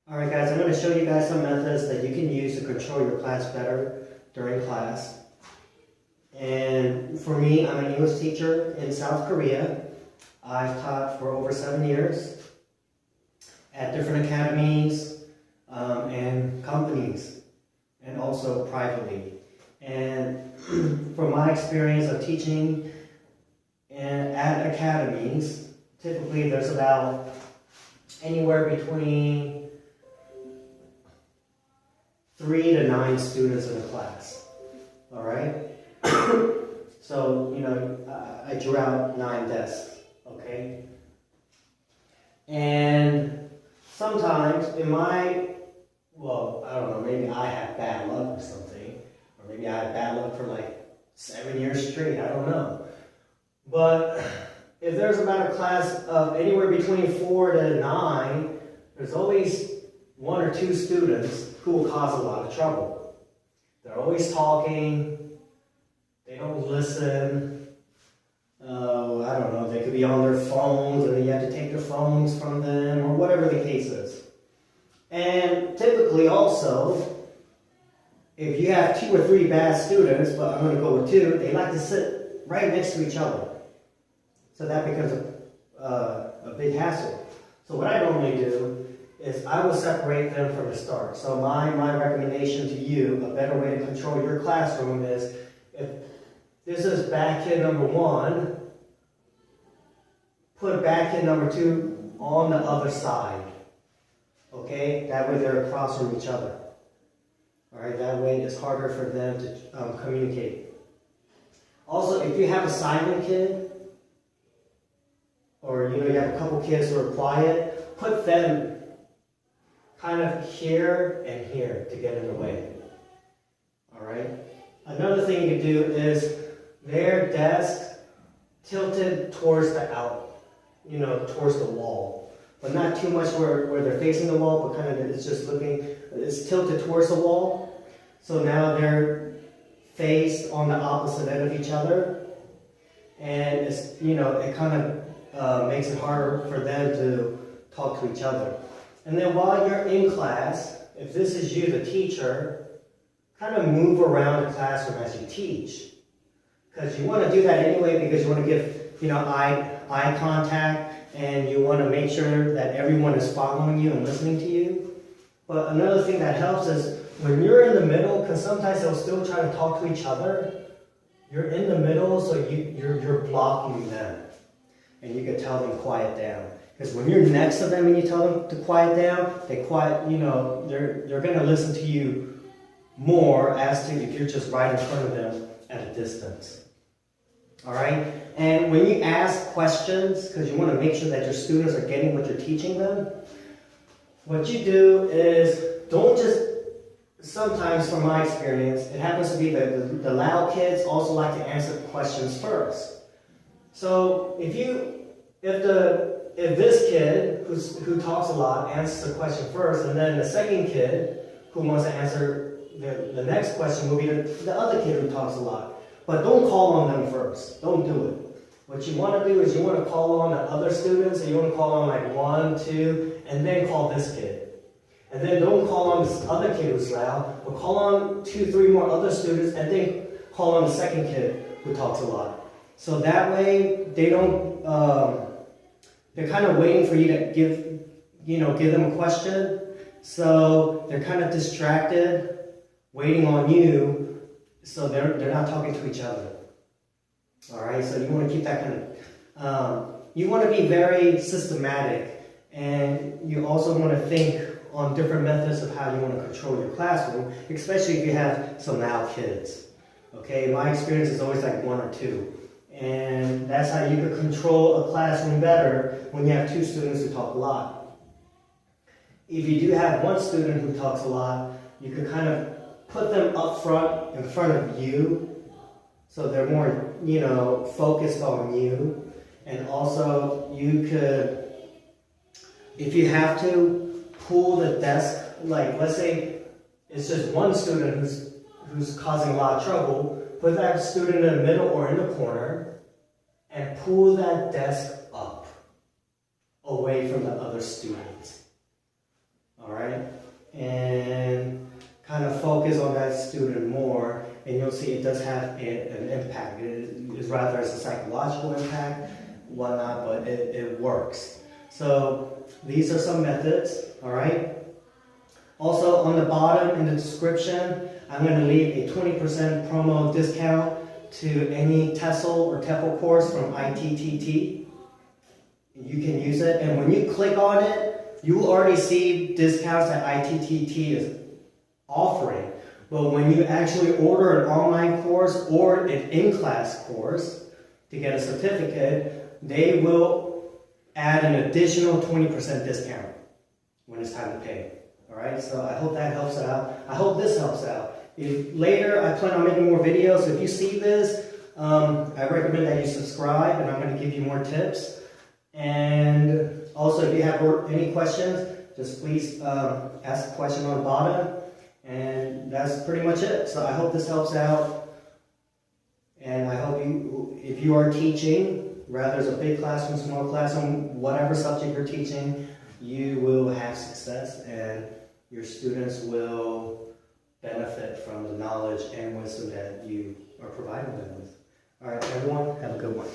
Alright guys, I'm going to show you guys some methods that you can use to control your class better during class. And for me, I'm an English teacher in South Korea. I've taught for over 7 years at different academies and companies, and also privately. And from my experience of teaching at academies, typically there's about anywhere between 3 to 9 students in a class. All right. So I drew out 9 desks. Okay. And sometimes I don't know, maybe I have bad luck or something, or maybe I had bad luck for like 7 years straight. I don't know. But if there's about a class of anywhere between 4 to 9, there's always 1 or 2 students who will cause a lot of trouble. They're always talking, they don't listen, I don't know, they could be on their phones and you have to take their phones from them, or whatever the case is. And typically also, if you have 2 or 3 bad students, but I'm going to go with 2, they like to sit right next to each other. So that becomes a big hassle. So what I normally do is I will separate them from the start. So my recommendation to you, a better way to control your classroom is, if this is bad kid number 1, put bad kid number 2 on the other side. Okay? That way they're across from each other. Alright, that way it's harder for them to communicate. Also, if you have a silent kid, or you have a couple kids who are quiet, put them kind of here and here to get in the way. Alright? Another thing you can do is their desk tilted towards towards the wall. But not too much where they're facing the wall, but kind of it's tilted towards the wall. So now they're faced on the opposite end of each other. And it kind of makes it harder for them to talk to each other. And then while you're in class, if this is you, the teacher, kind of move around the classroom as you teach. Because you want to do that anyway, because you want to give eye contact, and you want to make sure that everyone is following you and listening to you. But another thing that helps is when you're in the middle, because sometimes they'll still try to talk to each other, you're in the middle, so you're blocking them. And you can tell them quiet down. Because when you're next to them and you tell them to quiet down, they're going to listen to you more as to if you're just right in front of them at a distance. Alright? And when you ask questions, because you want to make sure that your students are getting what you're teaching them, what you do is sometimes from my experience, it happens to be that the loud kids also like to answer questions first. So if this kid who talks a lot answers a question first, and then the second kid who wants to answer the next question will be the other kid who talks a lot. But don't call on them first. Don't do it. What you want to do is you want to call on the other students, and you want to call on like 1, 2, and then call this kid. And then don't call on this other kid who's loud, but call on 2, 3 more other students, and then call on the second kid who talks a lot. So that way they don't. They're kind of waiting for you to give them a question. So they're kind of distracted, waiting on you. So they're not talking to each other. All right. So you want to keep that kind of. You want to be very systematic, and you also want to think on different methods of how you want to control your classroom, especially if you have some loud kids. Okay. My experience is always like 1 or 2. And that's how you can control a classroom better when you have 2 students who talk a lot. If you do have 1 student who talks a lot, you can kind of put them up front, in front of you, so they're more, focused on you. And also, you could, if you have to, pull the desk, like let's say it's just 1 student who's causing a lot of trouble, put that student in the middle or in the corner, and pull that desk up away from the other students. Alright? and you'll see it does have an impact. It is rather as a psychological impact, whatnot, but it works. So these are some methods, all right? Also on the bottom in the description, I'm going to leave a 20% promo discount to any TESOL or TEFL course from ITTT. You can use it, and when you click on it, you will already see discounts that ITTT is offering. But when you actually order an online course or an in-class course to get a certificate, they will add an additional 20% discount when it's time to pay. Alright, so I hope that helps out. I hope this helps out. If later I plan on making more videos, so if you see this, I recommend that you subscribe, and I'm going to give you more tips. And also, if you have any questions, just please ask a question on the bottom. And that's pretty much it. So I hope this helps out. And I hope you, if you are teaching, rather it's a big classroom, small classroom, whatever subject you're teaching, you will have success, and your students will benefit from the knowledge and wisdom that you are providing them with. All right, everyone, have a good one.